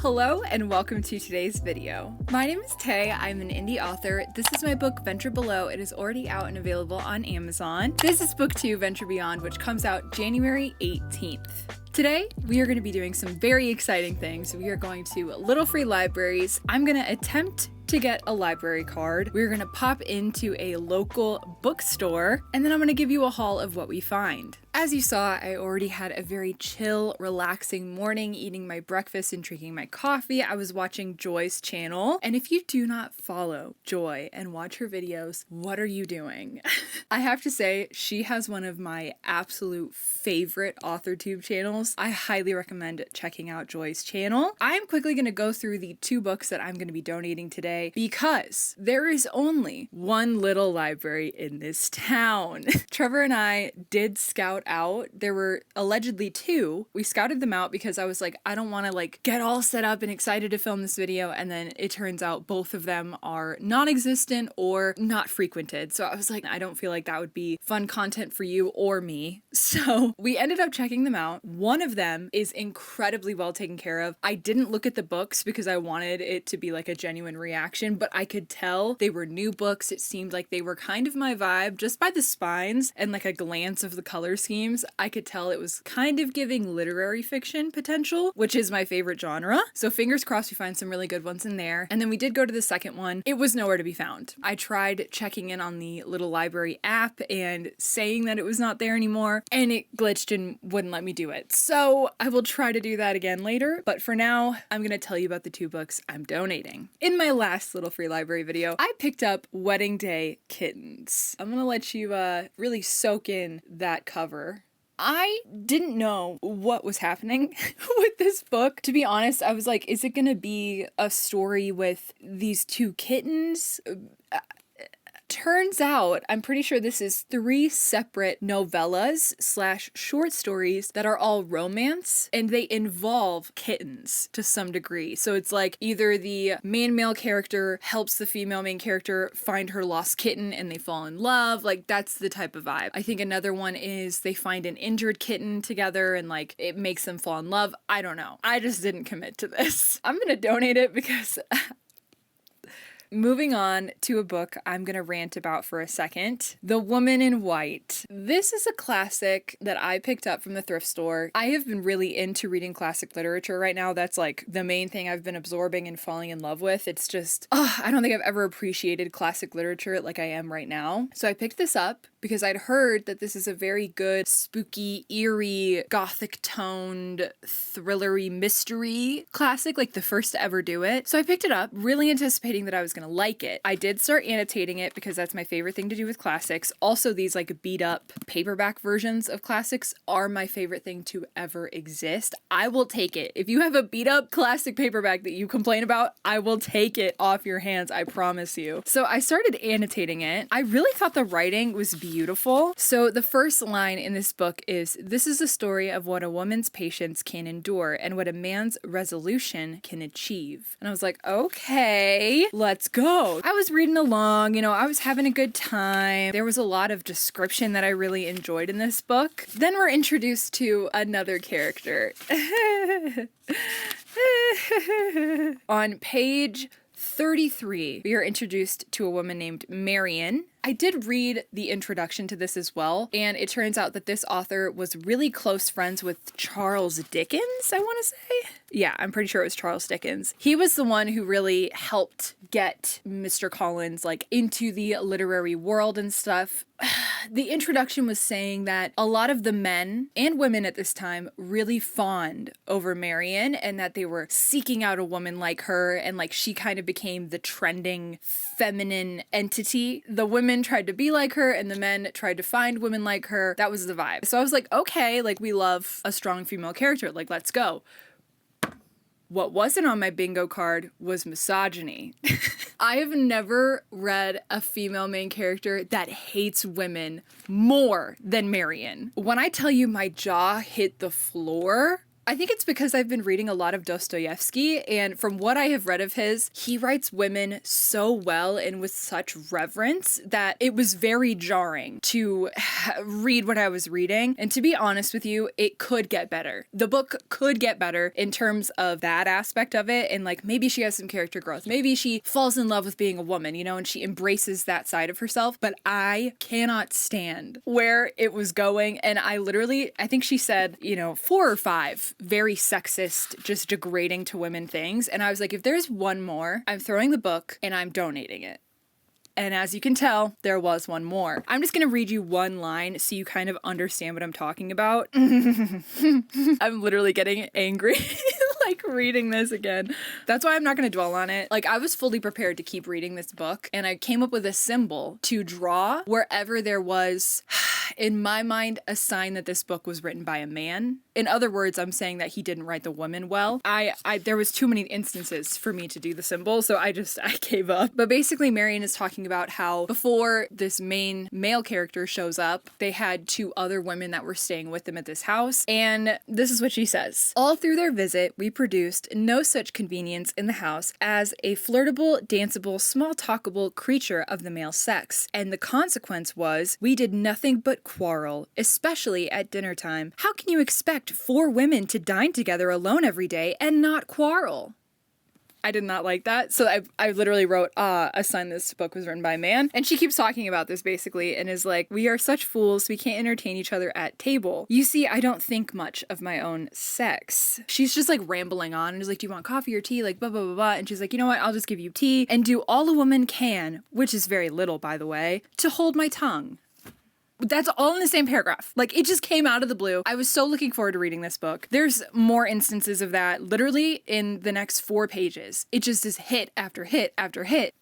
Hello and welcome to today's video. My name is Tay, I'm an indie author. This is my book Venture Below. It is already out and available on Amazon. This is book 2, Venture Beyond, which comes out January 18th. Today, we are going to be doing some very exciting things. We are going to Little Free Libraries. I'm going to attempt to get a library card. We're going to pop into a local bookstore, and then I'm going to give you a haul of what we find. As you saw, I already had a very chill, relaxing morning, eating my breakfast and drinking my coffee. I was watching Joy's channel, and if you do not follow Joy and watch her videos, what are you doing? I have to say, she has one of my absolute favorite AuthorTube channels. I highly recommend checking out Joy's channel. I'm quickly going to go through the 2 books that I'm going to be donating today because there is only one little library in this town. Trevor and I did scout out. There were allegedly 2. We scouted them out because I was like, I don't want to get all set up and excited to film this video, and then it turns out both of them are non-existent or not frequented. So I was like, I don't feel like that would be fun content for you or me. So we ended up checking them out. One of them is incredibly well taken care of. I didn't look at the books because I wanted it to be like a genuine reaction, but I could tell they were new books. It seemed like they were kind of my vibe just by the spines and like a glance of the color schemes. I could tell it was kind of giving literary fiction potential, which is my favorite genre. So fingers crossed we find some really good ones in there. And then we did go to the second one. It was nowhere to be found. I tried checking in on the little library app and saying that it was not there anymore, and it glitched and wouldn't let me do it. So I will try to do that again later. But for now, I'm going to tell you about the 2 books I'm donating. In my last Little Free Library video, I picked up Wedding Day Kittens. I'm going to let you really soak in that cover. I didn't know what was happening with this book. To be honest, I was like, is it gonna be a story with these 2 kittens? Turns out, I'm pretty sure this is 3 separate novellas / short stories that are all romance, and they involve kittens to some degree. So it's like either the main male character helps the female main character find her lost kitten and they fall in love. Like, that's the type of vibe. I think another one is they find an injured kitten together and it makes them fall in love. I don't know. I just didn't commit to this. I'm gonna donate it because moving on to a book I'm going to rant about for a second. The Woman in White. This is a classic that I picked up from the thrift store. I have been really into reading classic literature right now. That's the main thing I've been absorbing and falling in love with. It's just, I don't think I've ever appreciated classic literature like I am right now. So I picked this up because I'd heard that this is a very good, spooky, eerie, gothic-toned, thrillery mystery classic, the first to ever do it. So I picked it up, really anticipating that I was gonna like it. I did start annotating it because that's my favorite thing to do with classics. Also, these beat up paperback versions of classics are my favorite thing to ever exist. I will take it. If you have a beat up classic paperback that you complain about, I will take it off your hands, I promise you. So I started annotating it. I really thought the writing was beautiful. So the first line in this book is, "This is a story of what a woman's patience can endure and what a man's resolution can achieve." And I was like, okay, let's go. I was reading along, I was having a good time. There was a lot of description that I really enjoyed in this book. Then we're introduced to another character. On page 33, we are introduced to a woman named Marion. I did read the introduction to this as well, and it turns out that this author was really close friends with Charles Dickens, I want to say. Yeah, I'm pretty sure it was Charles Dickens. He was the one who really helped get Mr. Collins into the literary world and stuff. The introduction was saying that a lot of the men and women at this time really fawned over Marion, and that they were seeking out a woman like her, and she kind of became the trending feminine entity. The women tried to be like her and the men tried to find women like her. That was the vibe. So I was like, okay, we love a strong female character. Let's go. What wasn't on my bingo card was misogyny. I have never read a female main character that hates women more than Marion. When I tell you my jaw hit the floor, I think it's because I've been reading a lot of Dostoevsky, and from what I have read of his, he writes women so well and with such reverence that it was very jarring to read what I was reading. And to be honest with you, it could get better. The book could get better in terms of that aspect of it, and like maybe she has some character growth. Maybe she falls in love with being a woman, you know, and she embraces that side of herself. But I cannot stand where it was going. And I think she said, you know, 4 or 5 very sexist, just degrading to women things. And I was like, if there's one more, I'm throwing the book and I'm donating it. And as you can tell, there was one more. I'm just gonna read you one line so you kind of understand what I'm talking about. I'm literally getting angry. Like reading this again. That's why I'm not going to dwell on it. Like I was fully prepared to keep reading this book, and I came up with a symbol to draw wherever there was, in my mind, a sign that this book was written by a man. In other words, I'm saying that he didn't write the woman well. There was too many instances for me to do the symbol, so I gave up. But basically Marion is talking about how before this main male character shows up, they had 2 other women that were staying with them at this house. And this is what she says. All through their visit, we produced no such convenience in the house as a flirtable, danceable, small-talkable creature of the male sex. And the consequence was we did nothing but quarrel, especially at dinner time. How can you expect 4 women to dine together alone every day and not quarrel? I did not like that. So I literally wrote, a sign this book was written by a man. And she keeps talking about this basically and is like, we are such fools, we can't entertain each other at table. You see, I don't think much of my own sex. She's just like rambling on and is like, do you want coffee or tea? Like blah, blah, blah, blah. And she's like, you know what? I'll just give you tea and do all a woman can, which is very little, by the way, to hold my tongue. That's all in the same paragraph. Like, it just came out of the blue. I was so looking forward to reading this book. There's more instances of that literally in the next 4 pages. It just is hit after hit after hit.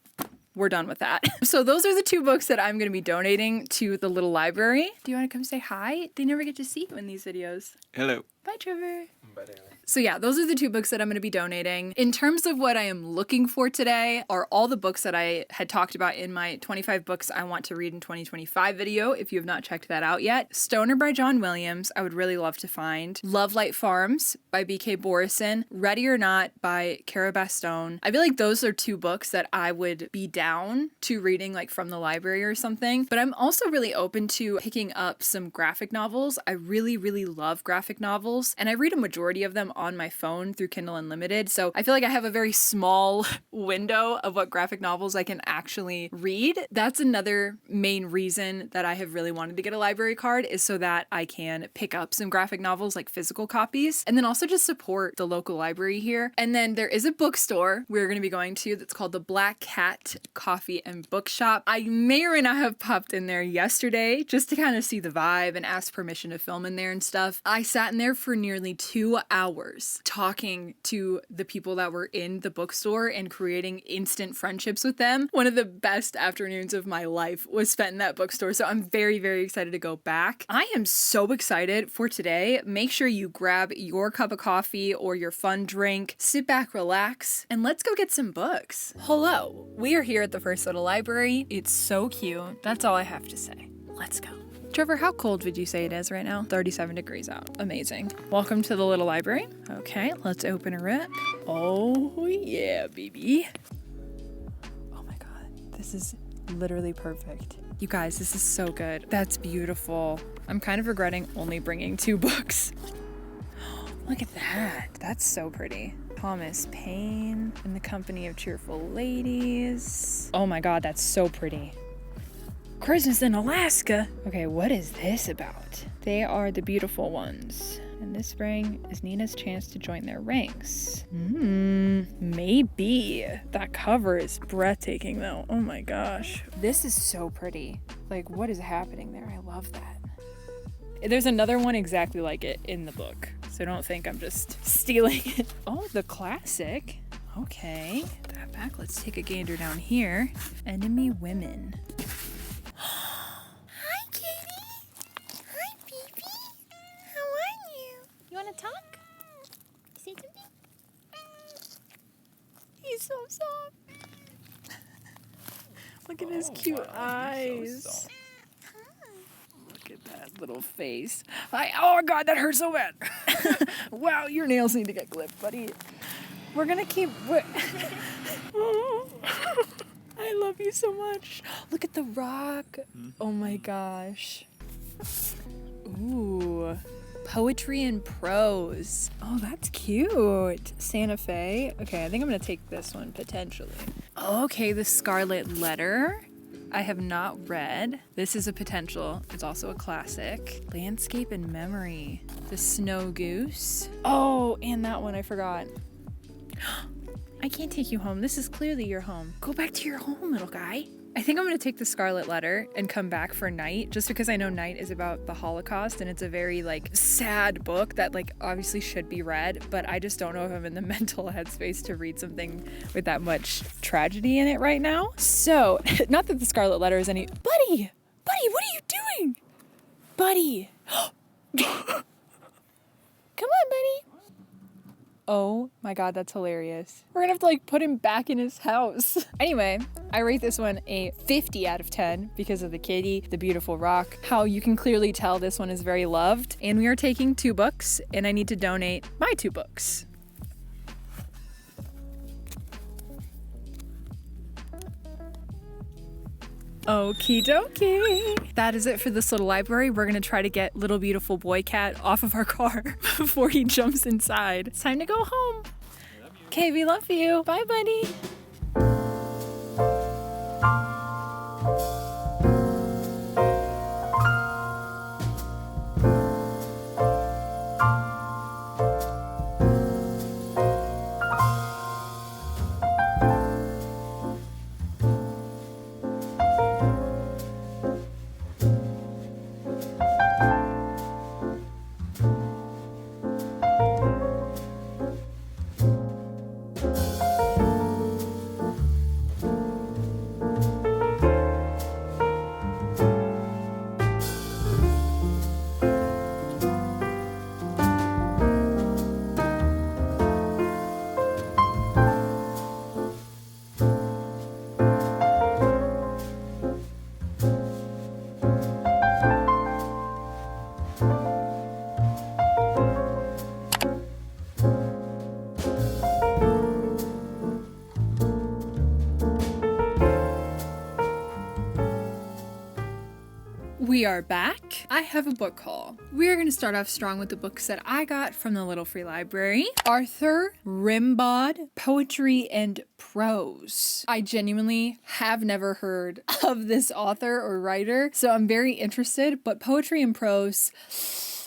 We're done with that. So those are the 2 books that I'm going to be donating to the little library. Do you want to come say hi? They never get to see you in these videos. Hello. Bye, Trevor. Bye, Taylor. So yeah, those are the 2 books that I'm going to be donating. In terms of what I am looking for today are all the books that I had talked about in my 25 books I want to read in 2025 video, if you have not checked that out yet. Stoner by John Williams, I would really love to find. Love Light Farms by B.K. Borison. Ready or Not by Cara Bastone. I feel like those are 2 books that I would be down to reading like from the library or something. But I'm also really open to picking up some graphic novels. I really, really love graphic novels, and I read a majority of them on my phone through Kindle Unlimited. So I feel like I have a very small window of what graphic novels I can actually read. That's another main reason that I have really wanted to get a library card, is so that I can pick up some graphic novels, like physical copies, and then also just support the local library here. And then there is a bookstore we're going to be going to that's called the Black Cat Coffee and Bookshop. I may or may not have popped in there yesterday just to kind of see the vibe and ask permission to film in there and stuff. I sat in there for nearly 2 hours talking to the people that were in the bookstore and creating instant friendships with them. One of the best afternoons of my life was spent in that bookstore, so I'm very, very excited to go back. I am so excited for today. Make sure you grab your cup of coffee or your fun drink, sit back, relax, and let's go get some books. Hello, we are here at the First Little Library. It's so cute. That's all I have to say. Let's go. Trevor, how cold would you say it is right now? 37 degrees out. Amazing. Welcome to the little library. Okay, let's open her up. Oh yeah, baby. Oh my God, this is literally perfect. You guys, this is so good. That's beautiful. I'm kind of regretting only bringing 2 books. Look at that. That's so pretty. Thomas Paine, In the Company of Cheerful Ladies. Oh my God, that's so pretty. Christmas in Alaska. Okay, what is this about? They are the beautiful ones. And this spring is Nina's chance to join their ranks. Maybe. That cover is breathtaking though. Oh my gosh. This is so pretty. Like, what is happening there? I love that. There's another one exactly like it in the book, so don't think I'm just stealing it. Oh, the classic. Okay. Put that back. Let's take a gander down here. Enemy Women. Hi, kitty. Hi, baby. How are you? You want to talk? Say something? He's so soft. Look at his cute eyes. Look at that little face. Oh God, that hurts so bad. Wow, your nails need to get clipped, buddy. We're gonna keep... I love you so much. Look at the rock. Oh my gosh. Ooh. Poetry and prose. Oh, that's cute. Santa Fe. Okay, I think I'm gonna take this one potentially. Okay, the Scarlet Letter. I have not read. This is a potential. It's also a classic. Landscape and Memory. The Snow Goose. Oh, and that one I forgot. I can't take you home. This is clearly your home. Go back to your home, little guy. I think I'm gonna take the Scarlet Letter and come back for Night, just because I know Night is about the Holocaust and it's a very like sad book that like obviously should be read, but I just don't know if I'm in the mental headspace to read something with that much tragedy in it right now. So, not that the Scarlet Letter is any... Buddy! Buddy, what are you doing? Buddy! Come on, buddy. Oh my God, that's hilarious. We're gonna have to like put him back in his house. Anyway, I rate this one a 50 out of 10 because of the kitty, the beautiful rock, how you can clearly tell this one is very loved. And we are taking 2 books and I need to donate my 2 books. Okie dokie. That is it for this little library. We're gonna try to get little beautiful boy cat off of our car before he jumps inside. It's time to go home. Okay, we love you. Bye, buddy. We are back. I have a book haul. We are going to start off strong with the books that I got from the Little Free Library. Author Rimbaud, Poetry and Prose. I genuinely have never heard of this author or writer, so I'm very interested, but poetry and prose,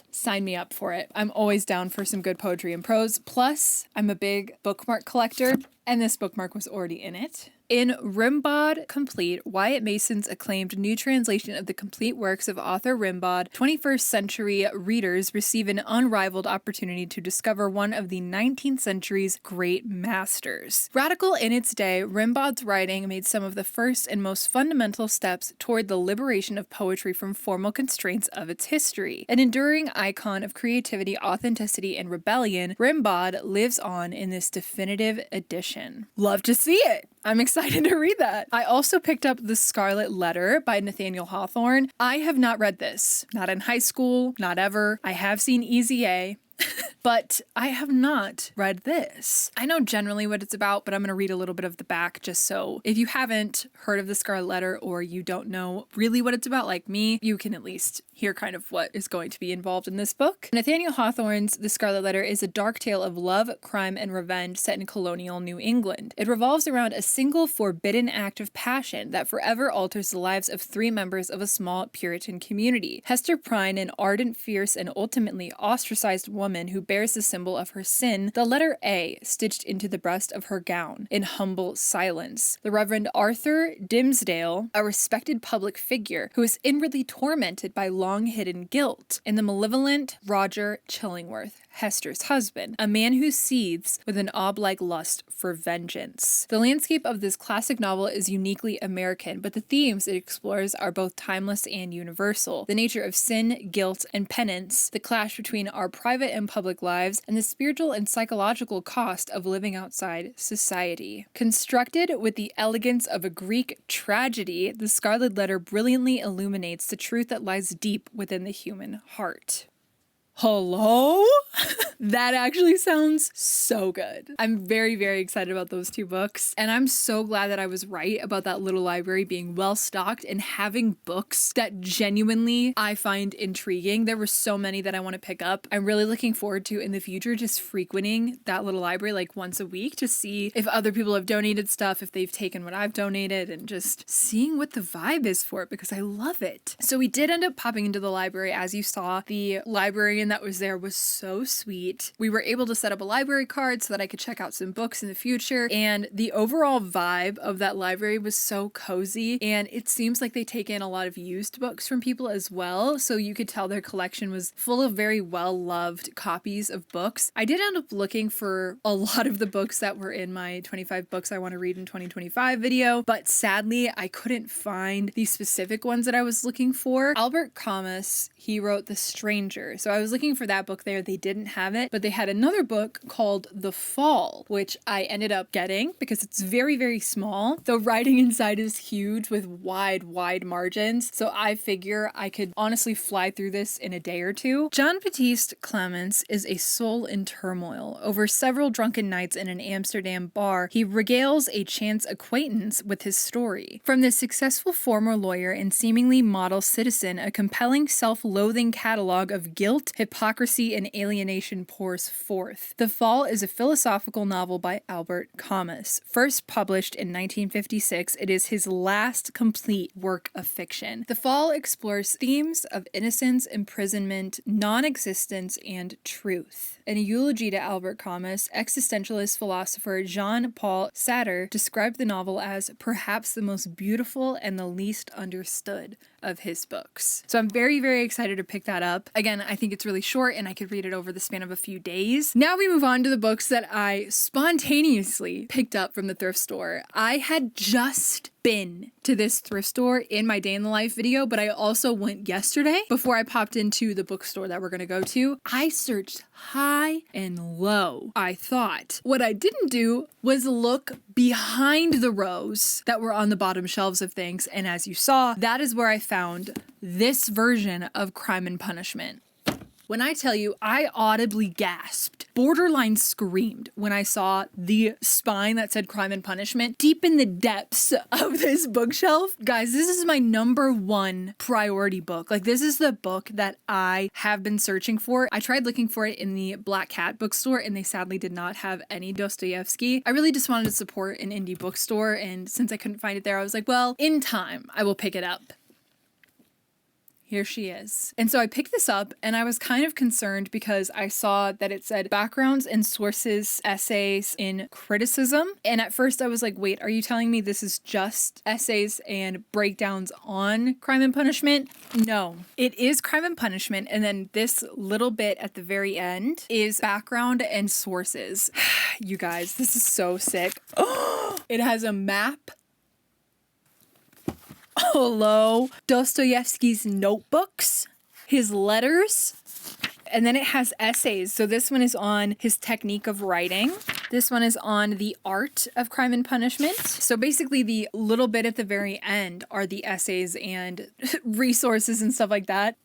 sign me up for it. I'm always down for some good poetry and prose. Plus, I'm a big bookmark collector, and this bookmark was already in it. In Rimbaud Complete, Wyatt Mason's acclaimed new translation of the complete works of author Rimbaud, 21st century readers receive an unrivaled opportunity to discover one of the 19th century's great masters. Radical in its day, Rimbaud's writing made some of the first and most fundamental steps toward the liberation of poetry from formal constraints of its history. An enduring icon of creativity, authenticity, and rebellion, Rimbaud lives on in this definitive edition. Love to see it! I'm excited to read that. I also picked up The Scarlet Letter by Nathaniel Hawthorne. I have not read this. Not in high school, not ever. I have seen Easy A. But I have not read this. I know generally what it's about, but I'm going to read a little bit of the back just so if you haven't heard of The Scarlet Letter or you don't know really what it's about like me, you can at least hear kind of what is going to be involved in this book. Nathaniel Hawthorne's The Scarlet Letter is a dark tale of love, crime, and revenge set in colonial New England. It revolves around a single forbidden act of passion that forever alters the lives of 3 members of a small Puritan community. Hester Prynne, an ardent, fierce, and ultimately ostracized woman who bears the symbol of her sin, the letter A stitched into the breast of her gown, in humble silence. The Reverend Arthur Dimmesdale, a respected public figure who is inwardly tormented by long-hidden guilt, and the malevolent Roger Chillingworth, Hester's husband, a man who seethes with an ob-like lust for vengeance. The landscape of this classic novel is uniquely American, but the themes it explores are both timeless and universal. The nature of sin, guilt, and penance, the clash between our private and public lives, and the spiritual and psychological cost of living outside society. Constructed with the elegance of a Greek tragedy, The Scarlet Letter brilliantly illuminates the truth that lies deep within the human heart. Hello? That actually sounds so good. I'm very, very excited about those two books. And I'm so glad that I was right about that little library being well stocked and having books that genuinely I find intriguing. There were so many that I want to pick up. I'm really looking forward to in the future just frequenting that little library like once a week to see if other people have donated stuff, if they've taken what I've donated, and just seeing what the vibe is for it because I love it. So we did end up popping into the library. As you saw, the librarian that was there was so sweet. We were able to set up a library card so that I could check out some books in the future, and the overall vibe of that library was so cozy, and it seems like they take in a lot of used books from people as well, so you could tell their collection was full of very well-loved copies of books. I did end up looking for a lot of the books that were in my 25 books I want to read in 2025 video, but sadly I couldn't find the specific ones that I was looking for. Albert Camus, he wrote The Stranger, so I was looking for that book there. They didn't have it, but they had another book called The Fall, which I ended up getting because it's very, very small. The writing inside is huge with wide, wide margins, so I figure I could honestly fly through this in a day or two. Jean-Baptiste Clements is a soul in turmoil. Over several drunken nights in an Amsterdam bar, he regales a chance acquaintance with his story. From this successful former lawyer and seemingly model citizen, a compelling self-loathing catalog of guilt, hypocrisy, and alienation pours forth. The Fall is a philosophical novel by Albert Camus. First published in 1956, it is his last complete work of fiction. The Fall explores themes of innocence, imprisonment, non-existence, and truth. In a eulogy to Albert Camus, existentialist philosopher Jean-Paul Sartre described the novel as perhaps the most beautiful and the least understood of his books. So I'm very, very excited to pick that up. Again, I think it's really short and I could read it over the span of a few days. Now we move on to the books that I spontaneously picked up from the thrift store. I had just been to this thrift store in my day in the life video, but I also went yesterday before I popped into the bookstore that we're gonna go to. I searched high and low, I thought. What I didn't do was look behind the rows that were on the bottom shelves of things, and as you saw, that is where I found this version of Crime and Punishment. When I tell you, I audibly gasped, borderline screamed when I saw the spine that said Crime and Punishment deep in the depths of this bookshelf. Guys, this is my #1 priority book. Like, this is the book that I have been searching for. I tried looking for it in the Black Cat bookstore and they sadly did not have any Dostoevsky. I really just wanted to support an indie bookstore, and since I couldn't find it there, I was like, well, in time, I will pick it up. Here she is. And so I picked this up and I was kind of concerned because I saw that it said backgrounds and sources, essays in criticism. And at first I was like, wait, are you telling me this is just essays and breakdowns on Crime and Punishment? No, it is Crime and Punishment. And then this little bit at the very end is background and sources. You guys, this is so sick. It has a map. Hello. Dostoevsky's notebooks, his letters, and then it has essays. So this one is on his technique of writing. This one is on the art of Crime and Punishment. So basically the little bit at the very end are the essays and resources and stuff like that.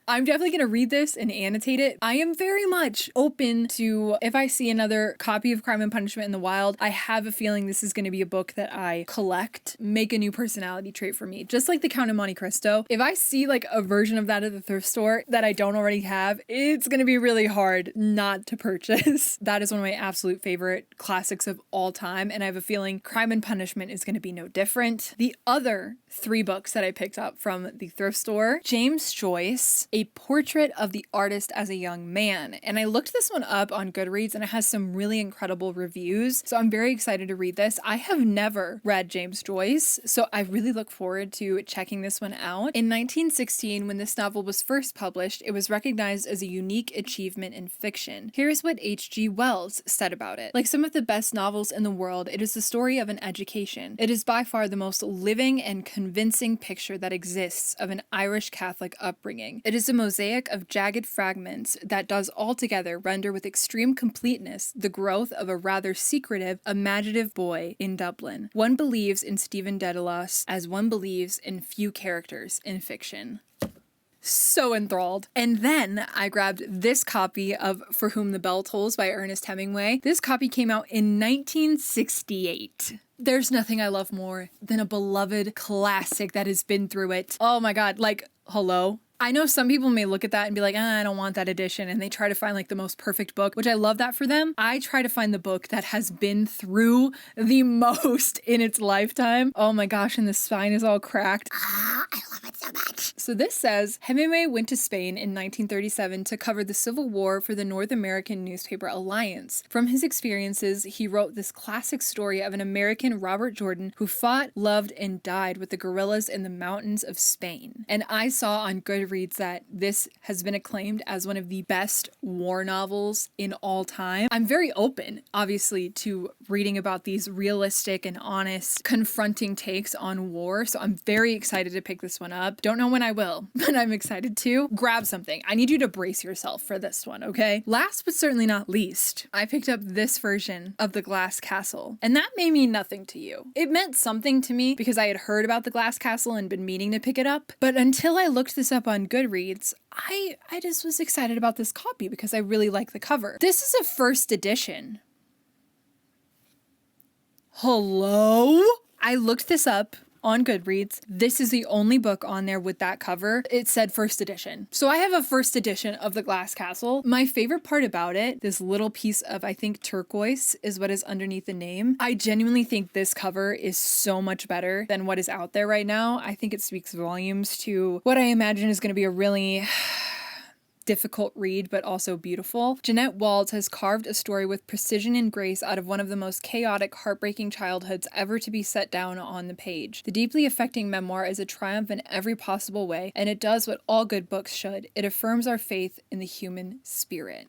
I'm definitely going to read this and annotate it. I am very much open to, if I see another copy of Crime and Punishment in the wild, I have a feeling this is going to be a book that I collect, make a new personality trait for me. Just like The Count of Monte Cristo. If I see like a version of that at the thrift store that I don't already have, it's going to be really hard not to purchase. That is one of my absolute favorite classics of all time, and I have a feeling Crime and Punishment is going to be no different. The other 3 books that I picked up from the thrift store, James Joyce Us, a portrait of the artist as a young man. And I looked this one up on GoodReads and it has some really incredible reviews. So I'm very excited to read this. I have never read James Joyce, so I really look forward to checking this one out. In 1916, when this novel was first published, it was recognized as a unique achievement in fiction. Here's what H.G. Wells said about it. Like some of the best novels in the world, it is the story of an education. It is by far the most living and convincing picture that exists of an Irish Catholic upbringing. It is a mosaic of jagged fragments that does altogether render with extreme completeness the growth of a rather secretive, imaginative boy in Dublin. One believes in Stephen Dedalus as one believes in few characters in fiction. So enthralled. And then I grabbed this copy of For Whom the Bell Tolls by Ernest Hemingway. This copy came out in 1968. There's nothing I love more than a beloved classic that has been through it. Oh my God, like, hello? I know some people may look at that and be like, I don't want that edition. And they try to find like the most perfect book, which I love that for them. I try to find the book that has been through the most in its lifetime. Oh my gosh, and the spine is all cracked. I love it so much. So this says, Hemingway went to Spain in 1937 to cover the Civil War for the North American newspaper Alliance. From his experiences, he wrote this classic story of an American, Robert Jordan, who fought, loved, and died with the guerrillas in the mountains of Spain. And I saw on GoodReads that this has been acclaimed as one of the best war novels in all time. I'm very open, obviously, to reading about these realistic and honest, confronting takes on war, so I'm very excited to pick this one up. Don't know when I will, but I'm excited to. Grab something. I need you to brace yourself for this one, okay? Last but certainly not least, I picked up this version of The Glass Castle, and that may mean nothing to you. It meant something to me because I had heard about The Glass Castle and been meaning to pick it up, but until I looked this up on GoodReads, I just was excited about this copy because I really like the cover. This is a first edition. Hello? I looked this up on GoodReads. This is the only book on there with that cover. It said first edition. So I have a first edition of The Glass Castle. My favorite part about it, this little piece of, I think, turquoise is what is underneath the name. I genuinely think this cover is so much better than what is out there right now. I think it speaks volumes to what I imagine is going to be a really difficult read, but also beautiful. Jeanette Walls has carved a story with precision and grace out of one of the most chaotic, heartbreaking childhoods ever to be set down on the page. The deeply affecting memoir is a triumph in every possible way, and it does what all good books should. It affirms our faith in the human spirit.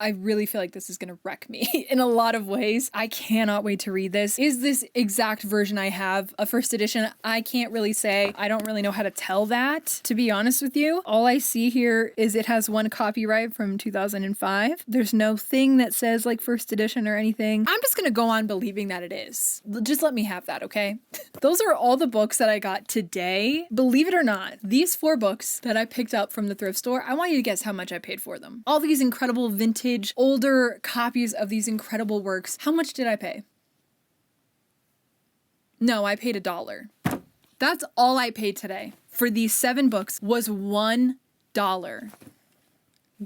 I really feel like this is going to wreck me in a lot of ways. I cannot wait to read this. Is this exact version I have a first edition? I can't really say. I don't really know how to tell that, to be honest with you. All I see here is it has one copyright from 2005. There's no thing that says like first edition or anything. I'm just going to go on believing that it is. Just let me have that, okay? Those are all the books that I got today. Believe it or not, these 4 books that I picked up from the thrift store, I want you to guess how much I paid for them. All these incredible vintage older copies of these incredible works. How much did I pay? No, I paid $1. That's all I paid today for these 7 books was $1.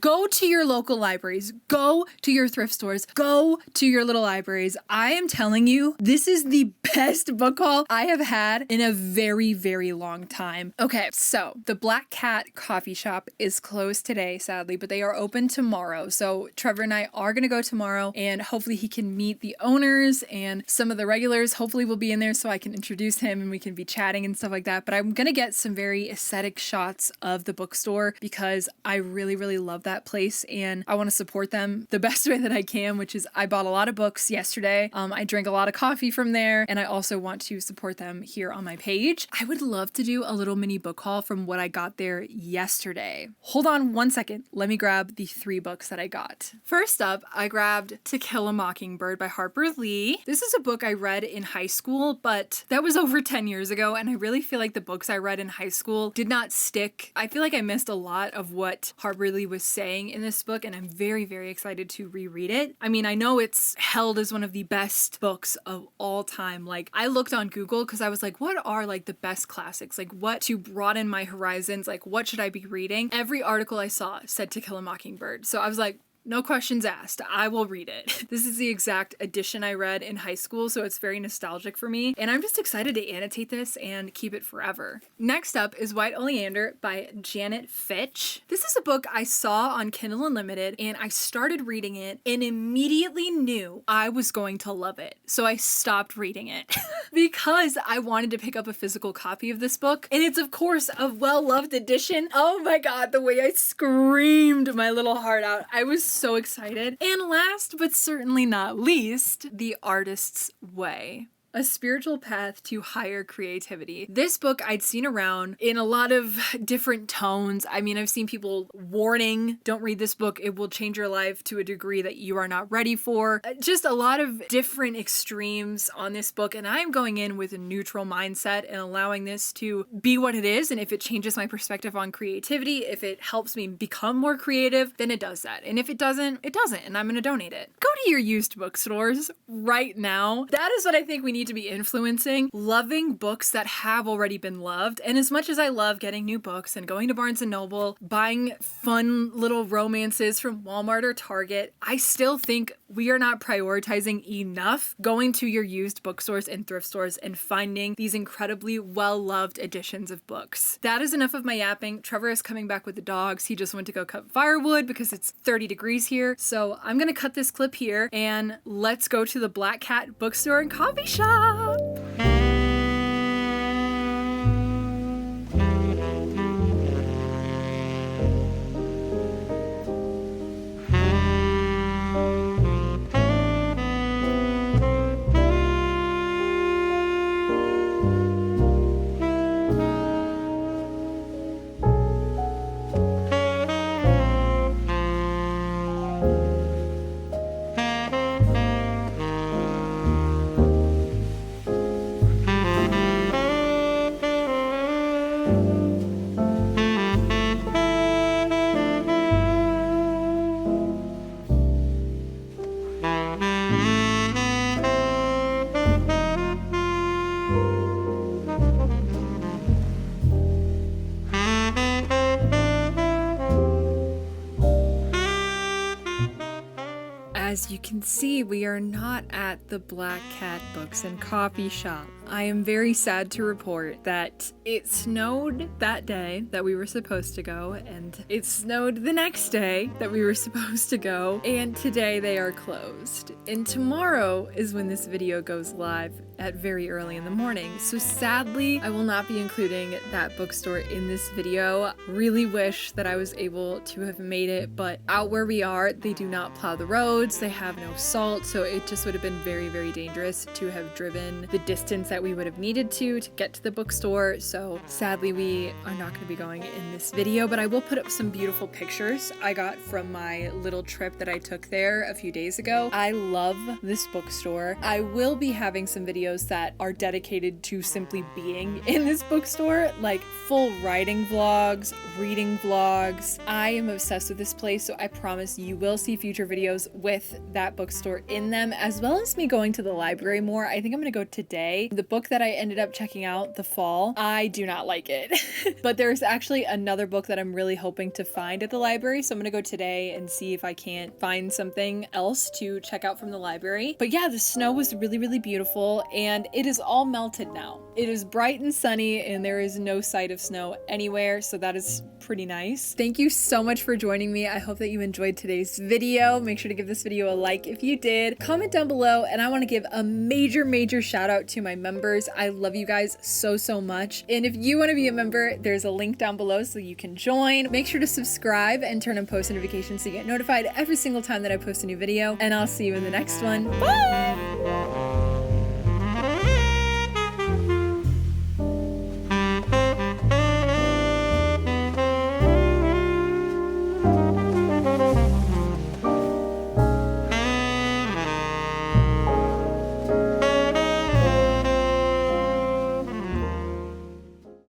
Go to your local libraries, go to your thrift stores, go to your little libraries. I am telling you, this is the best book haul I have had in a very, very long time. Okay, so the Black Cat coffee shop is closed today, sadly, but they are open tomorrow. So Trevor and I are going to go tomorrow and hopefully he can meet the owners and some of the regulars. Hopefully we'll be in there so I can introduce him and we can be chatting and stuff like that. But I'm going to get some very aesthetic shots of the bookstore because I really, really love that place and I want to support them the best way that I can, which is I bought a lot of books yesterday. I drank a lot of coffee from there and I also want to support them here on my page. I would love to do a little mini book haul from what I got there yesterday. Hold on one second. Let me grab the 3 books that I got. First up, I grabbed To Kill a Mockingbird by Harper Lee. This is a book I read in high school, but that was over 10 years ago and I really feel like the books I read in high school did not stick. I feel like I missed a lot of what Harper Lee was saying in this book and I'm very, very excited to reread it. I mean, I know it's held as one of the best books of all time. Like, I looked on Google because I was like, what are like the best classics? Like, what to broaden my horizons? Like, what should I be reading? Every article I saw said To Kill a Mockingbird. So I was like, No questions asked. I will read it. This is the exact edition I read in high school, so it's very nostalgic for me, and I'm just excited to annotate this and keep it forever. Next up is White Oleander by Janet Fitch. This is a book I saw on Kindle Unlimited, and I started reading it and immediately knew I was going to love it. So I stopped reading it because I wanted to pick up a physical copy of this book, and it's of course a well-loved edition. Oh my god, the way I screamed my little heart out. I was so excited. And last but certainly not least, The Artist's Way. A Spiritual Path to Higher Creativity. This book I'd seen around in a lot of different tones. I mean, I've seen people warning, don't read this book, it will change your life to a degree that you are not ready for. Just a lot of different extremes on this book, and I'm going in with a neutral mindset and allowing this to be what it is, and if it changes my perspective on creativity, if it helps me become more creative, then it does that. And if it doesn't, it doesn't, and I'm gonna donate it. Go to your used bookstores right now. That is what I think we need to be influencing, loving books that have already been loved. And as much as I love getting new books and going to Barnes & Noble, buying fun little romances from Walmart or Target, I still think we are not prioritizing enough going to your used bookstores and thrift stores and finding these incredibly well-loved editions of books. That is enough of my yapping. Trevor is coming back with the dogs. He just went to go cut firewood because it's 30 degrees here. So I'm gonna cut this clip here and let's go to the Black Cat bookstore and coffee shop. As you can see, we are not at the Black Cat Books and Coffee Shop. I am very sad to report that it snowed that day that we were supposed to go, and it snowed the next day that we were supposed to go, and today they are closed. And tomorrow is when this video goes live at very early in the morning. So sadly, I will not be including that bookstore in this video. Really wish that I was able to have made it, but out where we are, they do not plow the roads, they have no salt, so it just would have been very, very dangerous to have driven the distance that we would have needed to get to the bookstore. So sadly, we are not going to be going in this video, but I will put up some beautiful pictures I got from my little trip that I took there a few days ago. I love this bookstore. I will be having some videos that are dedicated to simply being in this bookstore, like full writing vlogs, reading vlogs. I am obsessed with this place, so I promise you will see future videos with that bookstore in them, as well as me going to the library more. I think I'm gonna go today. The book that I ended up checking out, The Fall, I do not like it. But there's actually another book that I'm really hoping to find at the library, so I'm gonna go today and see if I can't find something else to check out from the library. But yeah, the snow was really, really beautiful, and it is all melted now. It is bright and sunny, and there is no sight of snow anywhere, so that is pretty nice. Thank you so much for joining me. I hope that you enjoyed today's video. Make sure to give this video a like if you did. Comment down below, and I want to give a major shout out to my members. I love you guys so much. And if you want to be a member, there's a link down below so you can join. Make sure to subscribe and turn on post notifications so you get notified every single time that I post a new video. And I'll see you in the next one. Bye!